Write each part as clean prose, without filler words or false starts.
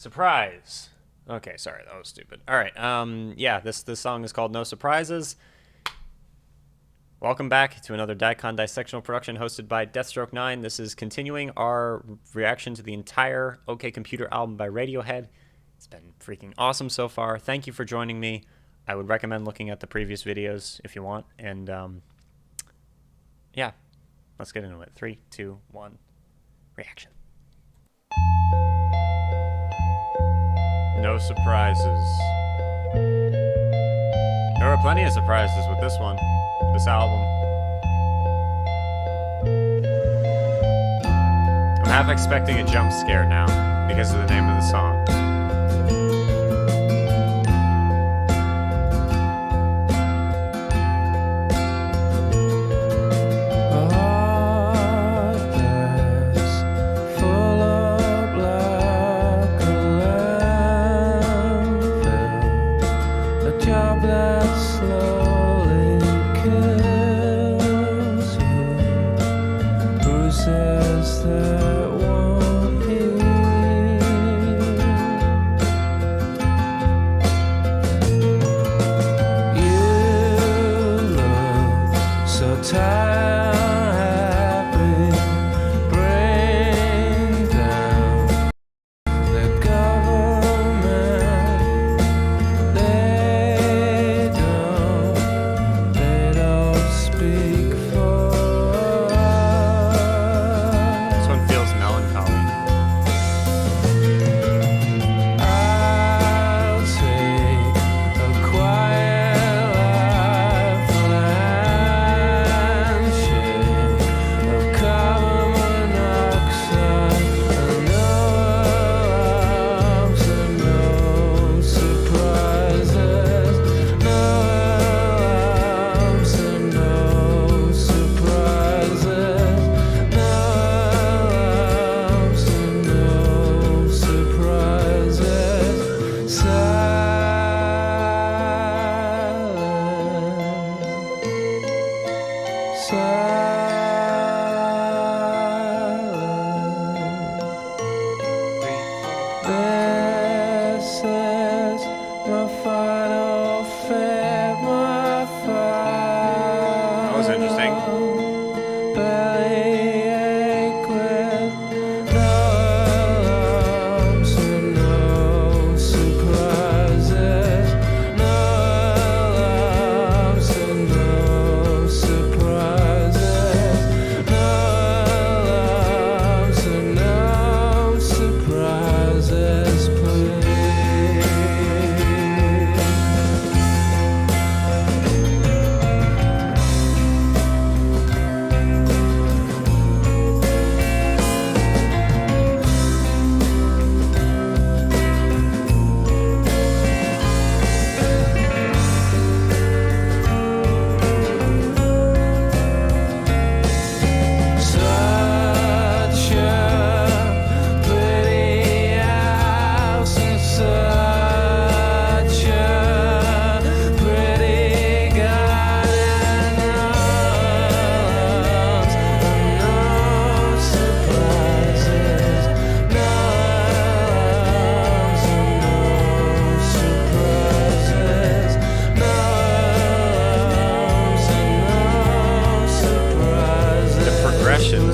Surprise. Okay, sorry, that was stupid. All right. Yeah, this song is called No Surprises. Welcome back to another dicondissectional production hosted by Deathstroke9. This is continuing our reaction to the entire OK Computer album by Radiohead. It's been freaking awesome so far. Thank you for joining me. I would recommend looking at the previous videos if you want. And yeah, let's get into it. 3, 2, 1, reaction. No surprises. There were plenty of surprises with this one, this album. I'm half expecting a jump scare now because of the name of the song. That was interesting.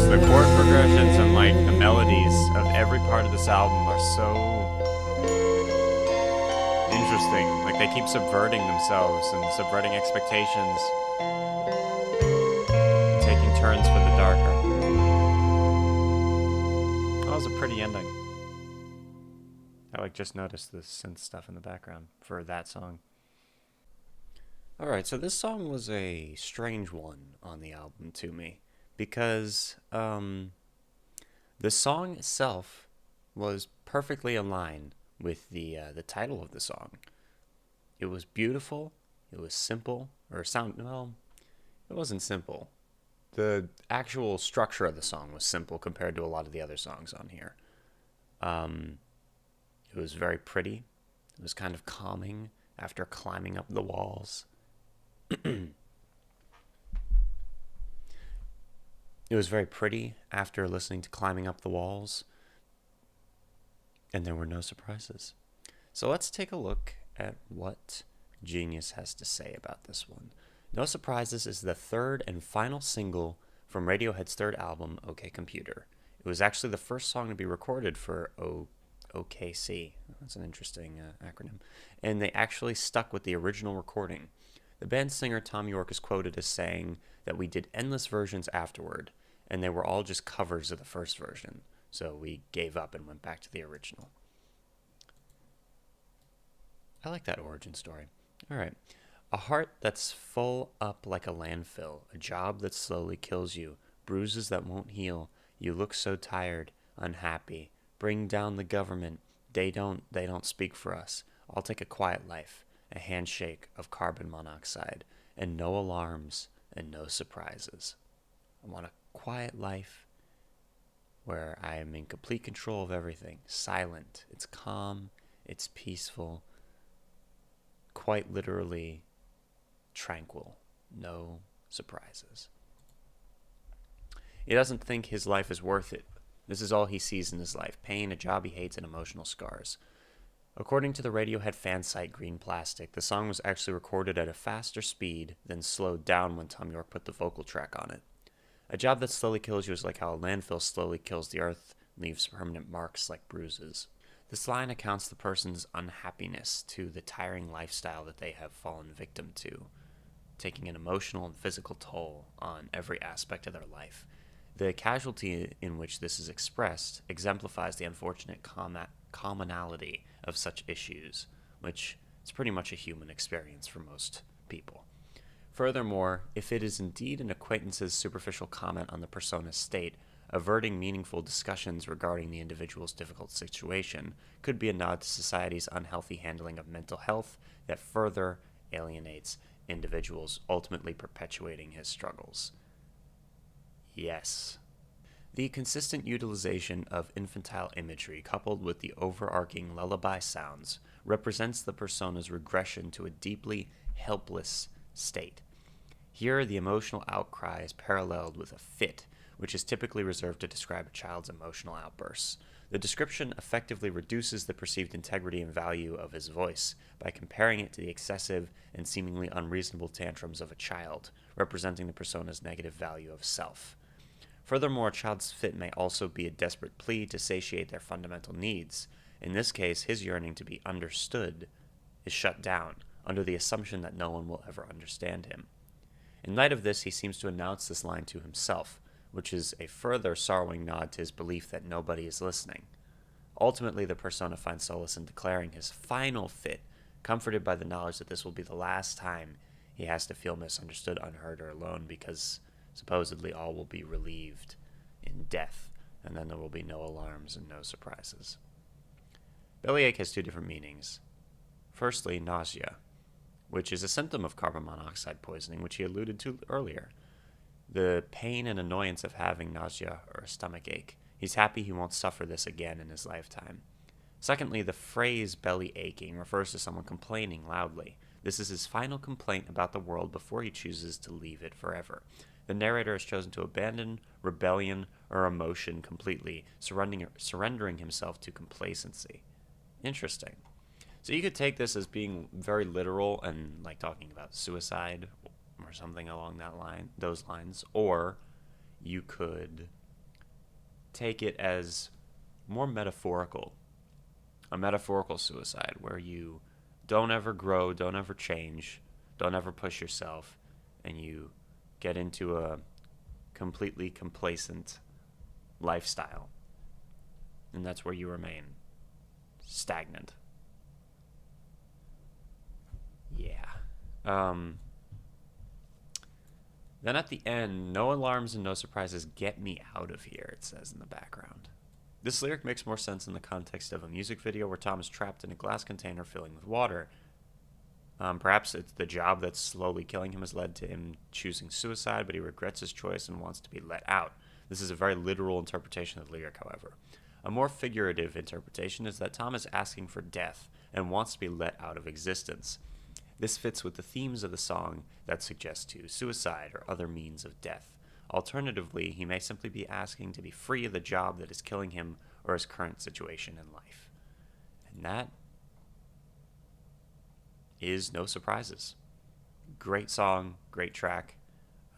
The chord progressions and like the melodies of every part of this album are so interesting. Like they keep subverting themselves and subverting expectations, taking turns for the darker. That was a pretty ending. I like just noticed the synth stuff in the background for that song. Alright, so this song was a strange one on the album to me. Because the song itself was perfectly in line with the title of the song. It was beautiful. It was simple, well, it wasn't simple. The actual structure of the song was simple compared to a lot of the other songs on here. It was very pretty. It was kind of calming after climbing up the walls. It was very pretty after listening to Climbing Up the Walls. And there were no surprises. So let's take a look at what Genius has to say about this one. No Surprises is the third and final single from Radiohead's third album, OK Computer. It was actually the first song to be recorded for OKC. That's an interesting acronym. And they actually stuck with the original recording. The band's singer Tom York is quoted as saying that we did endless versions afterward, and they were all just covers of the first version. So we gave up and went back to the original. I like that origin story. All right. A heart that's full up like a landfill, a job that slowly kills you, bruises that won't heal. You look so tired, unhappy. Bring down the government. They don't speak for us. I'll take a quiet life, a handshake of carbon monoxide, and no alarms and no surprises. I want a quiet life where I am in complete control of everything. Silent. It's calm. It's peaceful. Quite literally tranquil. No surprises. He doesn't think his life is worth it. This is all he sees in his life: pain, a job he hates, and emotional scars. According to the Radiohead fan site Green Plastic, the song was actually recorded at a faster speed than slowed down when Tom York put the vocal track on it. A job that slowly kills you is like how a landfill slowly kills the earth and leaves permanent marks like bruises. This line accounts the person's unhappiness to the tiring lifestyle that they have fallen victim to, taking an emotional and physical toll on every aspect of their life. The casualty in which this is expressed exemplifies the unfortunate commonality of such issues, which is pretty much a human experience for most people. Furthermore, if it is indeed an acquaintance's superficial comment on the persona's state, averting meaningful discussions regarding the individual's difficult situation could be a nod to society's unhealthy handling of mental health that further alienates individuals, ultimately perpetuating his struggles. Yes. The consistent utilization of infantile imagery coupled with the overarching lullaby sounds represents the persona's regression to a deeply helpless state. Here, the emotional outcry is paralleled with a fit, which is typically reserved to describe a child's emotional outbursts. The description effectively reduces the perceived integrity and value of his voice by comparing it to the excessive and seemingly unreasonable tantrums of a child, representing the persona's negative value of self. Furthermore, a child's fit may also be a desperate plea to satiate their fundamental needs. In this case, his yearning to be understood is shut down, under the assumption that no one will ever understand him. In light of this, he seems to announce this line to himself, which is a further sorrowing nod to his belief that nobody is listening. Ultimately, the persona finds solace in declaring his final fit, comforted by the knowledge that this will be the last time he has to feel misunderstood, unheard, or alone, because supposedly all will be relieved in death, and then there will be no alarms and no surprises. Bellyache has two different meanings. Firstly, nausea, which is a symptom of carbon monoxide poisoning, which he alluded to earlier. The pain and annoyance of having nausea or a stomach ache. He's happy he won't suffer this again in his lifetime. Secondly, the phrase belly aching refers to someone complaining loudly. This is his final complaint about the world before he chooses to leave it forever. The narrator has chosen to abandon rebellion or emotion completely, surrendering himself to complacency. Interesting. So you could take this as being very literal and like talking about suicide or something along those lines, or you could take it as more metaphorical, a metaphorical suicide where you don't ever grow, don't ever change, don't ever push yourself, and you get into a completely complacent lifestyle, and that's where you remain stagnant. Yeah. Then at the end, no alarms and no surprises, get me out of here, it says in the background. This lyric makes more sense in the context of a music video where Tom is trapped in a glass container filling with water. Perhaps it's the job that's slowly killing him has led to him choosing suicide, but he regrets his choice and wants to be let out. This is a very literal interpretation of the lyric, however. A more figurative interpretation is that Tom is asking for death and wants to be let out of existence. This fits with the themes of the song that suggest to suicide or other means of death. Alternatively, he may simply be asking to be free of the job that is killing him or his current situation in life. And that is No Surprises. Great song, great track.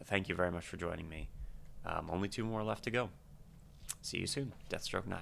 Thank you very much for joining me. Only two more left to go. See you soon. Deathstroke 9.